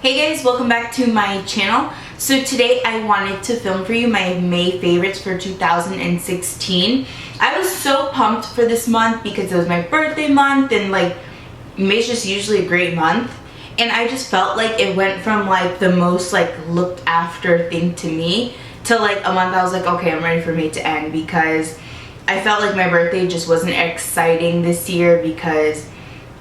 Hey guys, welcome back to my channel. So today I wanted to film for you my May favorites for 2016. I was so pumped for this month because it was my birthday month and like May's just usually a great month. And I just felt like it went from like the most like looked after thing to me to like a month I was like, okay, I'm ready for May to end, because I felt like my birthday just wasn't exciting this year because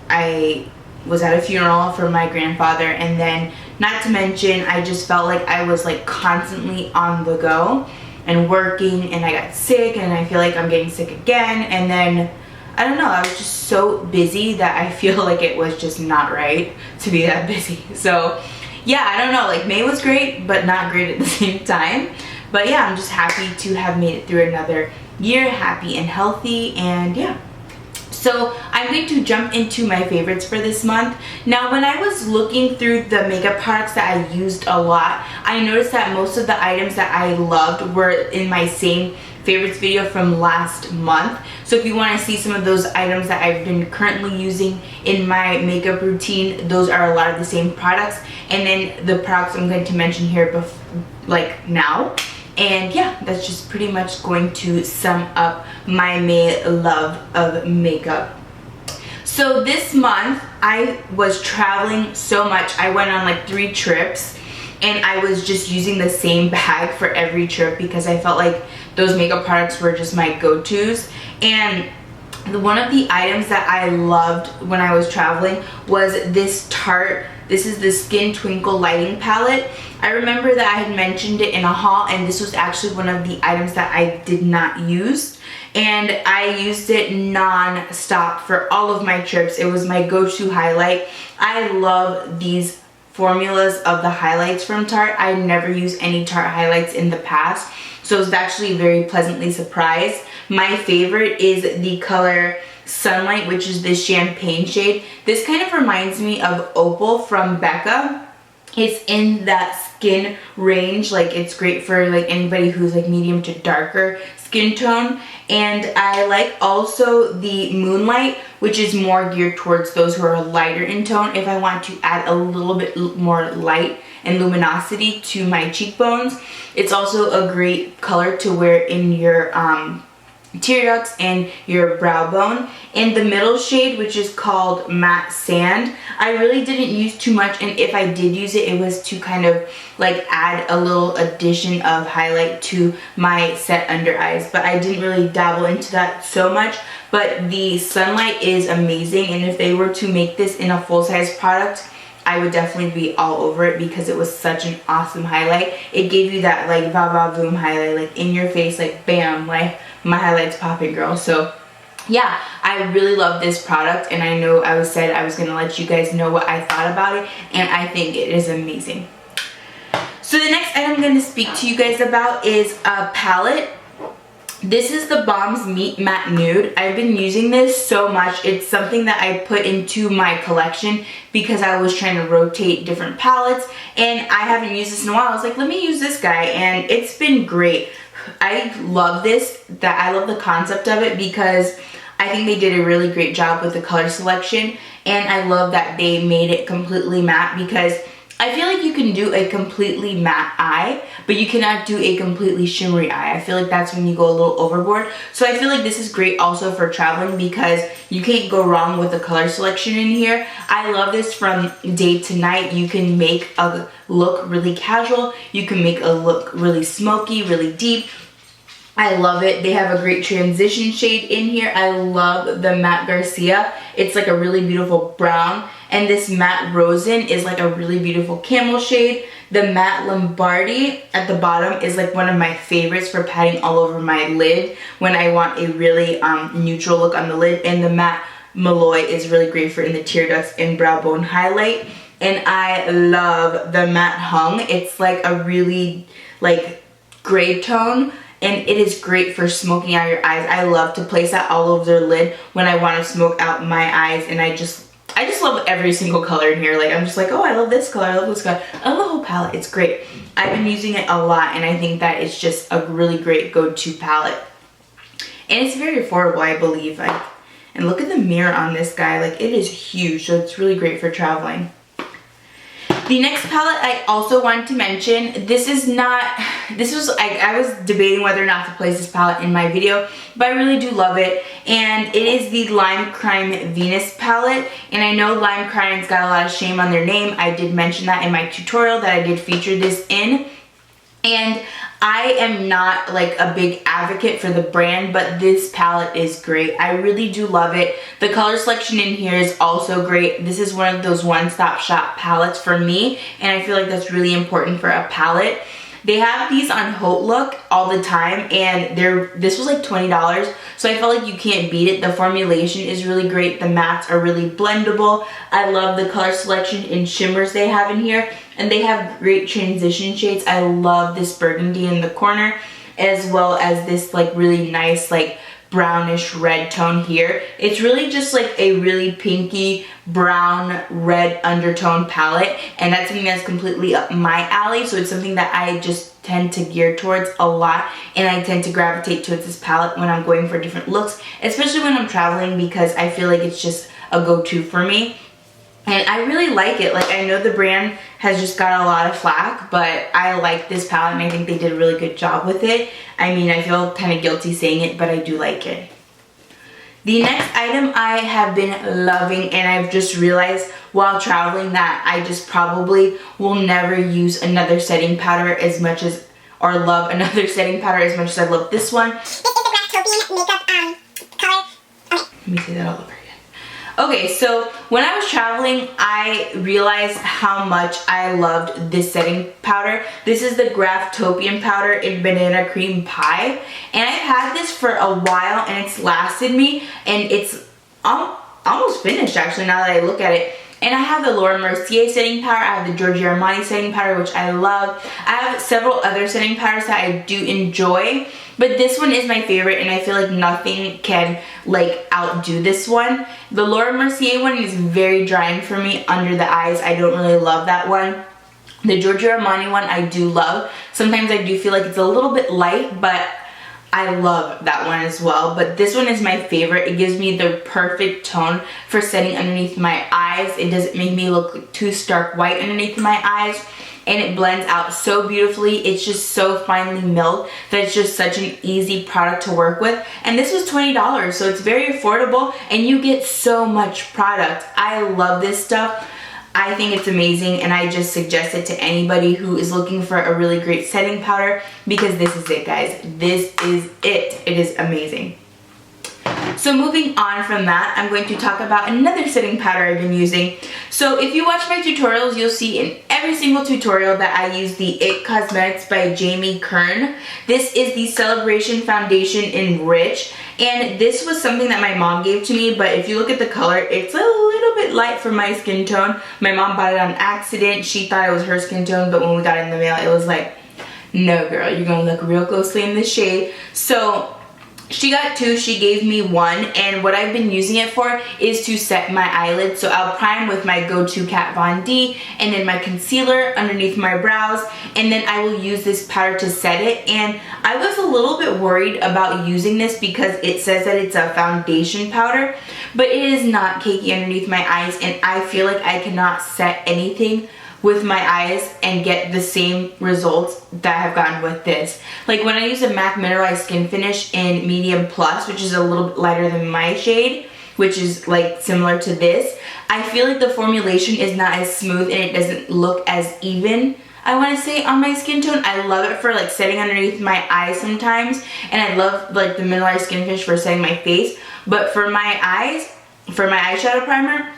I was at a funeral for my grandfather, and then not to mention I just felt like I was like constantly on the go and working, and I got sick and I feel like I'm getting sick again, and then I don't know, I was just so busy that I feel like it was just not right to be that busy. So yeah, I don't know, like May was great but not great at the same time. But yeah, I'm just happy to have made it through another year happy and healthy, and yeah. So I'm going to jump into my favorites for this month. Now, when I was looking through the makeup products that I used a lot, I noticed that most of the items that I loved were in my same favorites video from last month. So if you want to see some of those items that I've been currently using in my makeup routine, those are a lot of the same products. And then the products I'm going to mention here like now. And yeah, that's just pretty much going to sum up my May love of makeup. So this month I was traveling so much. I went on like 3 trips and I was just using the same bag for every trip because I felt like those makeup products were just my go-tos. And one of the items that I loved when I was traveling was this Tarte. This is the Skin Twinkle Lighting Palette. I remember that I had mentioned it in a haul, and this was actually one of the items that I did not use. And I used it non-stop for all of my trips. It was my go-to highlight. I love these formulas of the highlights from Tarte. I never used any Tarte highlights in the past, so I was actually very pleasantly surprised. My favorite is the color Sunlight, which is this champagne shade. This kind of reminds me of Opal from Becca. It's in that skin range, like it's great for like anybody who's like medium to darker skin tone. And I like also the Moonlight, which is more geared towards those who are lighter in tone. If I want to add a little bit more light and luminosity to my cheekbones, it's also a great color to wear in your tear ducts and your brow bone. In the middle shade, which is called Matte Sand, I really didn't use too much, and if I did use it, it was to kind of like add a little addition of highlight to my set under eyes, but I didn't really dabble into that so much. But the Sunlight is amazing, and if they were to make this in a full-size product, I would definitely be all over it because it was such an awesome highlight. It gave you that like va va boom highlight, like in your face, like bam, like my highlight's popping, girl. So yeah, I really love this product, and I know I said I was gonna let you guys know what I thought about it, and I think it is amazing. So the next item I'm gonna speak to you guys about is a palette. This is the Balm's Meet Matte Nude. I've been using this so much. It's something that I put into my collection because I was trying to rotate different palettes, and I haven't used this in a while. I was like, let me use this guy, and it's been great. I love this, I love the concept of it because I think they did a really great job with the color selection, and I love that they made it completely matte because I feel like you can do a completely matte eye, but you cannot do a completely shimmery eye. I feel like that's when you go a little overboard. So I feel like this is great also for traveling because you can't go wrong with the color selection in here. I love this from day to night. You can make a look really casual. You can make a look really smoky, really deep. I love it. They have a great transition shade in here. I love the Matte Garcia. It's like a really beautiful brown. And this Matte Rosen is like a really beautiful camel shade. The Matte Lombardi at the bottom is like one of my favorites for patting all over my lid when I want a really neutral look on the lid. And the Matte Malloy is really great for in the tear ducts and brow bone highlight. And I love the Matte Hung. It's like a really like gray tone, and it is great for smoking out your eyes. I love to place that all over the lid when I want to smoke out my eyes, and I just love every single color in here. Like, I'm just like, oh, I love this color, I love this color. I love the whole palette. It's great. I've been using it a lot, and I think that it's just a really great go-to palette. And it's very affordable, I believe. And look at the mirror on this guy. Like, it is huge, so it's really great for traveling. The next palette I also wanted to mention, I was debating whether or not to place this palette in my video, but I really do love it, and it is the Limecrime Venus palette, and I know Limecrime's got a lot of shame on their name. I did mention that in my tutorial that I did feature this in, and I am not like a big advocate for the brand, but this palette is great. I really do love it. The color selection in here is also great. This is one of those one-stop shop palettes for me, and I feel like that's really important for a palette. They have these on Haute Look all the time, and this was like $20, so I felt like you can't beat it. The formulation is really great. The mattes are really blendable. I love the color selection in shimmers they have in here, and they have great transition shades. I love this burgundy in the corner, as well as this like really nice like brownish red tone here. It's really just like a really pinky brown red undertone palette, and that's something that's completely up my alley, so it's something that I just tend to gear towards a lot, and I tend to gravitate towards this palette when I'm going for different looks, especially when I'm traveling, because I feel like it's just a go-to for me. And I really like it. Like, I know the brand has just got a lot of flack, but I like this palette, and I think they did a really good job with it. I mean, I feel kind of guilty saying it, but I do like it. The next item I have been loving, and I've just realized while traveling that I just probably will never use another setting powder as much as, or love another setting powder as much as I love this one. This is the Graftopian makeup color. Okay. Let me say that all over again. Okay, so when I was traveling, I realized how much I loved this setting powder. This is the Graftopian powder in Banana Cream Pie, and I've had this for a while, and it's lasted me, and it's almost finished actually now that I look at it. And I have the Laura Mercier setting powder, I have the Giorgio Armani setting powder, which I love. I have several other setting powders that I do enjoy, but this one is my favorite, and I feel like nothing can like outdo this one. The Laura Mercier one is very drying for me under the eyes. I don't really love that one. The Giorgio Armani one I do love. Sometimes I do feel like it's a little bit light, but I love that one as well. But this one is my favorite. It gives me the perfect tone for setting underneath my eyes. It doesn't make me look too stark white underneath my eyes, and it blends out so beautifully. It's just so finely milled that it's just such an easy product to work with. And this was $20, so it's very affordable, and you get so much product. I love this stuff. I think it's amazing, and I just suggest it to anybody who is looking for a really great setting powder, because this is it, guys. This is it. It is amazing. So moving on from that, I'm going to talk about another setting powder I've been using. So if you watch my tutorials, you'll see in every single tutorial that I use the It Cosmetics by Jamie Kern. This is the Celebration Foundation in Rich, and this was something that my mom gave to me, but if you look at the color, it's a little bit light for my skin tone. My mom bought it on accident. She thought it was her skin tone, but when we got it in the mail, it was like, no girl, you're gonna look real closely in this shade. So she got two, she gave me one, and what I've been using it for is to set my eyelids. So I'll prime with my go-to Kat Von D, and then my concealer underneath my brows, and then I will use this powder to set it. And I was a little bit worried about using this because it says that it's a foundation powder, but it is not cakey underneath my eyes, and I feel like I cannot set anything with my eyes and get the same results that I have gotten with this. Like when I use a MAC Mineralized Skin Finish in Medium Plus, which is a little bit lighter than my shade, which is like similar to this, I feel like the formulation is not as smooth and it doesn't look as even, I want to say, on my skin tone. I love it for like setting underneath my eyes sometimes, and I love like the Mineralized Skin Finish for setting my face, but for my eyes, for my eyeshadow primer,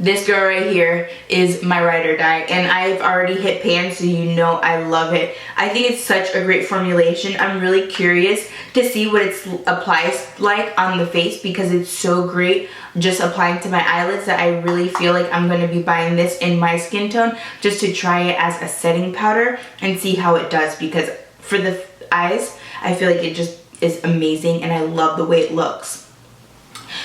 this girl right here is my ride or die, and I've already hit pan, so you know I love it. I think it's such a great formulation. I'm really curious to see what it applies like on the face, because it's so great just applying to my eyelids that I really feel like I'm going to be buying this in my skin tone just to try it as a setting powder and see how it does, because for the eyes, I feel like it just is amazing, and I love the way it looks.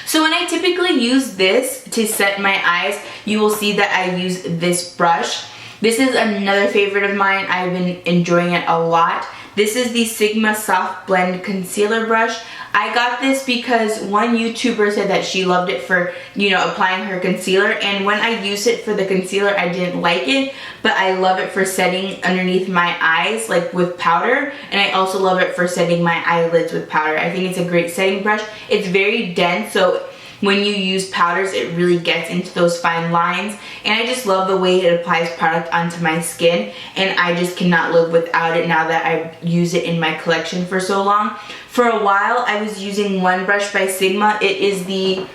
So when I typically use this to set my eyes, you will see that I use this brush. This is another favorite of mine. I've been enjoying it a lot. This is the Sigma Soft Blend Concealer Brush. I got this because one YouTuber said that she loved it for, you know, applying her concealer, and when I used it for the concealer I didn't like it, but I love it for setting underneath my eyes, like with powder, and I also love it for setting my eyelids with powder. I think it's a great setting brush. It's very dense, so when you use powders it really gets into those fine lines, and I just love the way it applies product onto my skin, and I just cannot live without it now that I've used it in my collection for so long. For a while I was using one brush by Sigma. It is the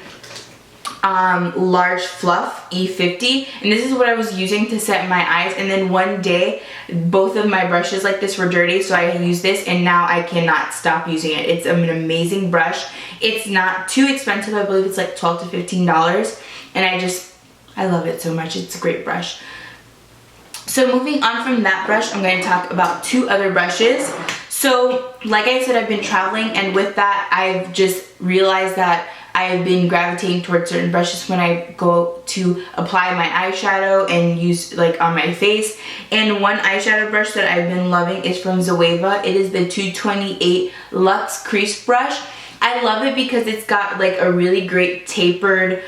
Large Fluff E50, and this is what I was using to set my eyes, and then one day both of my brushes like this were dirty, so I used this, and now I cannot stop using it. It's an amazing brush. It's not too expensive. I believe it's like $12 to $15, and I love it so much. It's a great brush. So moving on from that brush, I'm going to talk about two other brushes. So like I said, I've been traveling, and with that I've just realized that I've been gravitating towards certain brushes when I go to apply my eyeshadow and use like on my face. And one eyeshadow brush that I've been loving is from Zoeva. It is the 228 Luxe Crease Brush. I love it because it's got like a really great tapered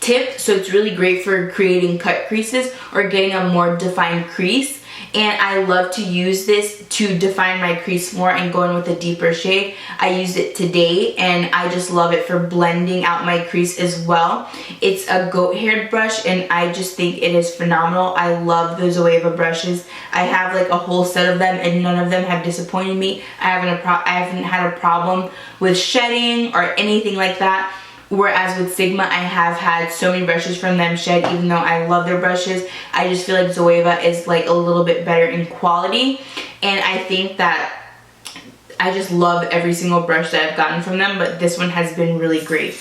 tip, so it's really great for creating cut creases or getting a more defined crease. And I love to use this to define my crease more and go in with a deeper shade. I used it today and I just love it for blending out my crease as well. It's a goat haired brush and I just think it is phenomenal. I love the Zoeva brushes. I have like a whole set of them and none of them have disappointed me. I haven't had a problem with shedding or anything like that. Whereas with Sigma, I have had so many brushes from them shed, even though I love their brushes. I just feel like Zoeva is like a little bit better in quality. And I think that I just love every single brush that I've gotten from them, but this one has been really great.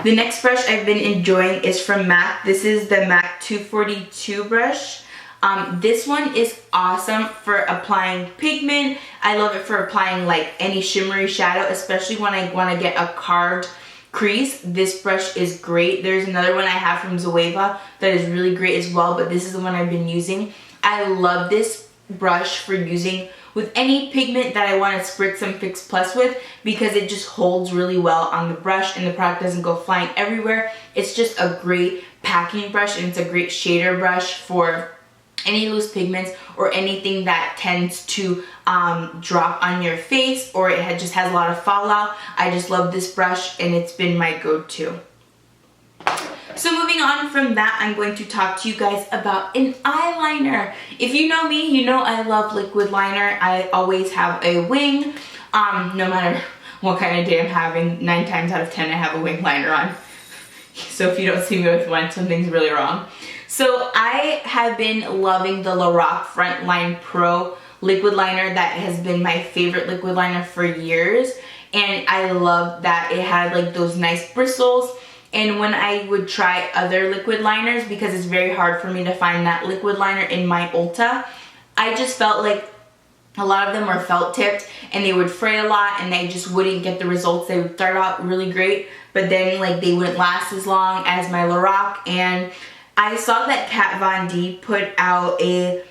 The next brush I've been enjoying is from MAC. This is the MAC 242 brush. This one is awesome for applying pigment. I love it for applying like any shimmery shadow, especially when I want to get a carved crease. This brush is great. There's another one I have from Zoeva that is really great as well, but this is the one I've been using. I love this brush for using with any pigment that I want to spritz some Fix Plus with because it just holds really well on the brush and the product doesn't go flying everywhere. It's just a great packing brush and it's a great shader brush for any loose pigments or anything that tends to drop on your face or it just has a lot of fallout. I just love this brush and it's been my go-to. So moving on from that, I'm going to talk to you guys about an eyeliner. If you know me, you know I love liquid liner. I always have a wing. No matter what kind of day I'm having, 9 times out of 10 I have a wing liner on. So if you don't see me with one, something's really wrong. So I have been loving the Lorac Frontline Pro liquid liner. That has been my favorite liquid liner for years. And I love that it had like those nice bristles. And when I would try other liquid liners, because it's very hard for me to find that liquid liner in my Ulta, I just felt like a lot of them were felt tipped and they would fray a lot and they just wouldn't get the results. They would start out really great, but then like they wouldn't last as long as my Lorac. And I saw that Kat Von D put out a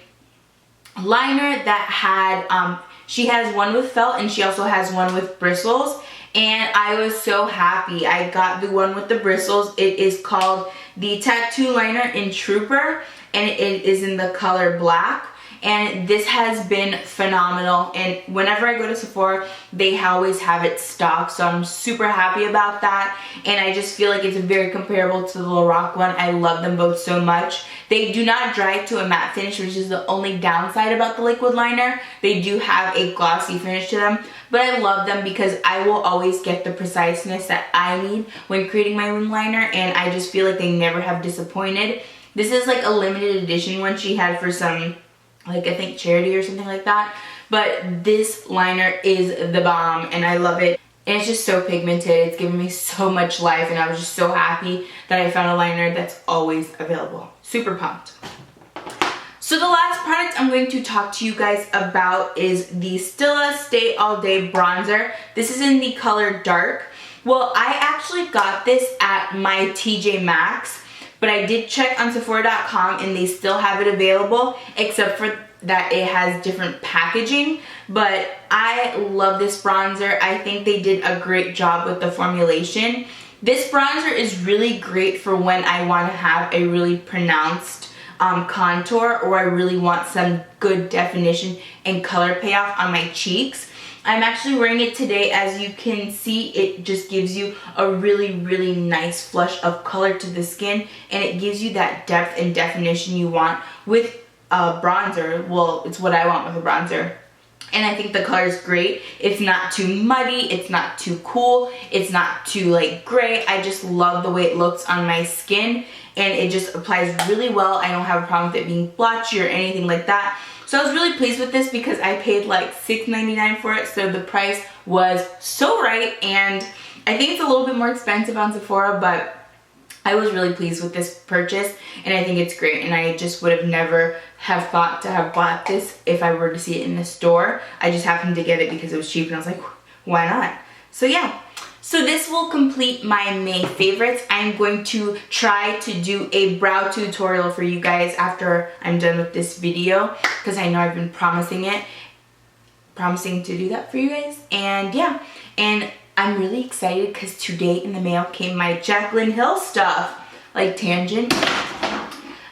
liner that had, she has one with felt and she also has one with bristles. And I was so happy. I got the one with the bristles. It is called the Tattoo Liner in Trooper and it is in the color black. And this has been phenomenal, and whenever I go to Sephora they always have it stocked, so I'm super happy about that. And I just feel like it's very comparable to the Lorac one. I love them both so much. They do not dry to a matte finish, which is the only downside about the liquid liner. They do have a glossy finish to them, but I love them because I will always get the preciseness that I need when creating my wing liner, and I just feel like they never have disappointed. This is like a limited edition one she had for some, like I think charity or something like that, but this liner is the bomb and I love it. And it's just so pigmented. It's given me so much life and I was just so happy that I found a liner that's always available. Super pumped. So the last product I'm going to talk to you guys about is the Stila Stay All Day Bronzer. This is in the color dark. Well, I actually got this at my TJ Maxx But I did check on Sephora.com and they still have it available, except for that it has different packaging. But I love this bronzer. I think they did a great job with the formulation. This bronzer is really great for when I want to have a really pronounced contour, or I really want some good definition and color payoff on my cheeks. I'm actually wearing it today. As you can see, it just gives you a really nice flush of color to the skin, and it gives you that depth and definition you want with a bronzer. Well, it's what I want with a bronzer. And I think the color is great. It's not too muddy, it's not too cool, it's not too like gray. I just love the way it looks on my skin, and it just applies really well. I don't have a problem with it being blotchy or anything like that. So I was really pleased with this because I paid like $6.99 for it, so the price was so right. And I think it's a little bit more expensive on Sephora, but I was really pleased with this purchase, and I think it's great, and I just would have never have thought to have bought this if I were to see it in the store. I just happened to get it because it was cheap, and I was like, why not? So yeah. So this will complete my May favorites. I'm going to try to do a brow tutorial for you guys after I'm done with this video, because I know I've been promising to do that for you guys. And yeah, and I'm really excited because today in the mail came my Jaclyn Hill stuff. Like tangent.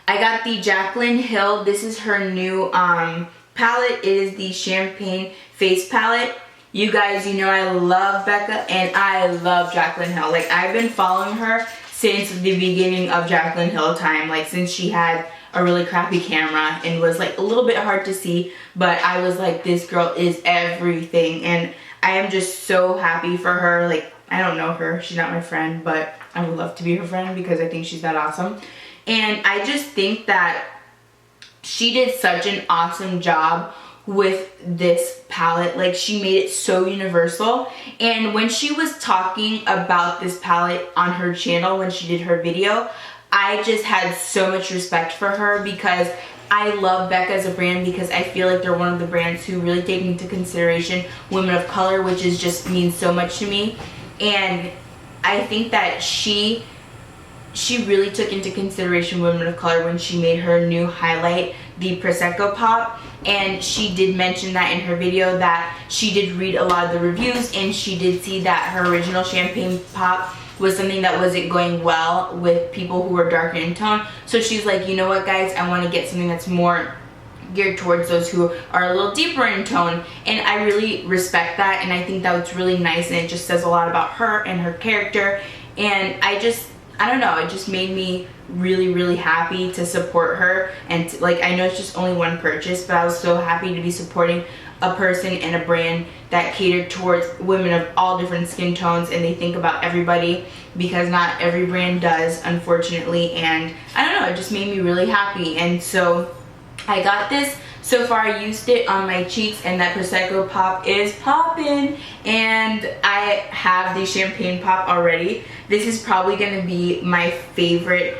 I got the Jaclyn Hill. This is her new palette. It is the Champagne Face Palette. You guys, you know I love Becca and I love Jaclyn Hill. Like, I've been following her since the beginning of Jaclyn Hill time. Like, since she had a really crappy camera and was like a little bit hard to see. But I was like, this girl is everything. And I am just so happy for her. Like, I don't know her. She's not my friend. But I would love to be her friend because I think she's that awesome. And I just think that she did such an awesome job with this palette. Like, she made it so universal. And when she was talking about this palette on her channel, when she did her video, I just had so much respect for her because I love Becca as a brand, because I feel like they're one of the brands who really take into consideration women of color, which is just means so much to me. And I think that she really took into consideration women of color when she made her new highlight, the Prosecco Pop. And she did mention that in her video, that she did read a lot of the reviews and she did see that her original Champagne Pop was something that wasn't going well with people who were darker in tone. So she's like, you know what guys, I want to get something that's more geared towards those who are a little deeper in tone. And I really respect that, and I think that was really nice, and it just says a lot about her and her character. And I don't know, it just made me really happy to support her. And like, I know it's just only one purchase, but I was so happy to be supporting a person and a brand that catered towards women of all different skin tones, and they think about everybody, because not every brand does, unfortunately. And I don't know, it just made me really happy. And so I got this. So far I used it on my cheeks, and that Prosecco Pop is popping. And I have the Champagne Pop already. This is probably going to be my favorite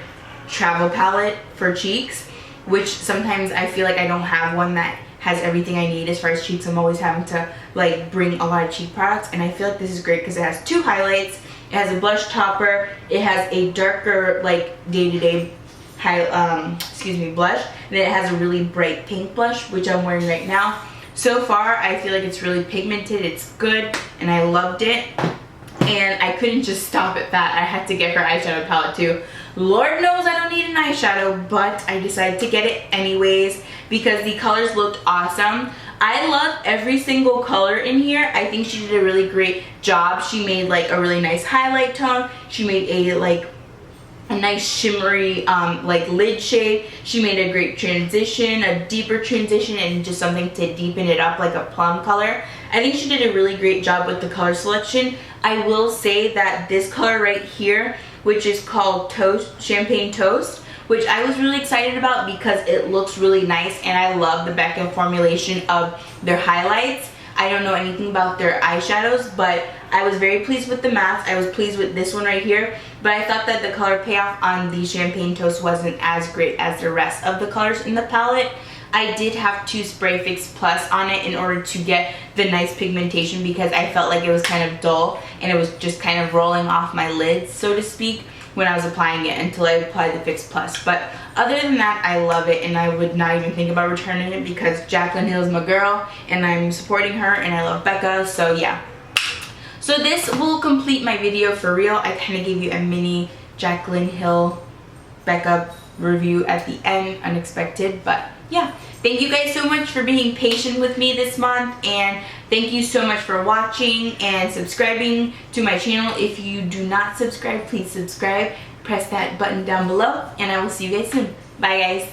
travel palette for cheeks, which sometimes I feel like I don't have one that has everything I need as far as cheeks. I'm always having to like bring a lot of cheek products, and I feel like this is great because it has two highlights, it has a blush topper, it has a darker like day-to-day blush, and then it has a really bright pink blush, which I'm wearing right now. So far I feel like it's really pigmented, it's good, and I loved it. And I couldn't just stop at that. I had to get her eyeshadow palette too. Lord knows I don't need an eyeshadow, but I decided to get it anyways because the colors looked awesome. I love every single color in here. I think she did a really great job. She made like a really nice highlight tone. She made a nice shimmery like lid shade. She made a great transition, a deeper transition, and just something to deepen it up, like a plum color. I think she did a really great job with the color selection. I will say that this color right here, which is called Champagne Toast, which I was really excited about because it looks really nice, and I love the Becca formulation of their highlights. I don't know anything about their eyeshadows, but I was very pleased with the mattes. I was pleased with this one right here, but I thought that the color payoff on the Champagne Toast wasn't as great as the rest of the colors in the palette. I did have to spray Fix Plus on it in order to get the nice pigmentation because I felt like it was kind of dull and it was just kind of rolling off my lids, so to speak. when I was applying it until I applied the Fix Plus. But other than that, I love it, and I would not even think about returning it because Jaclyn Hill is my girl and I'm supporting her, and I love Becca, so yeah. So this will complete my video for real. I kind of gave you a mini Jaclyn Hill Becca review at the end, unexpected, but yeah. Thank you guys so much for being patient with me this month, and thank you so much for watching and subscribing to my channel. If you do not subscribe, please subscribe. Press that button down below, and I will see you guys soon. Bye guys.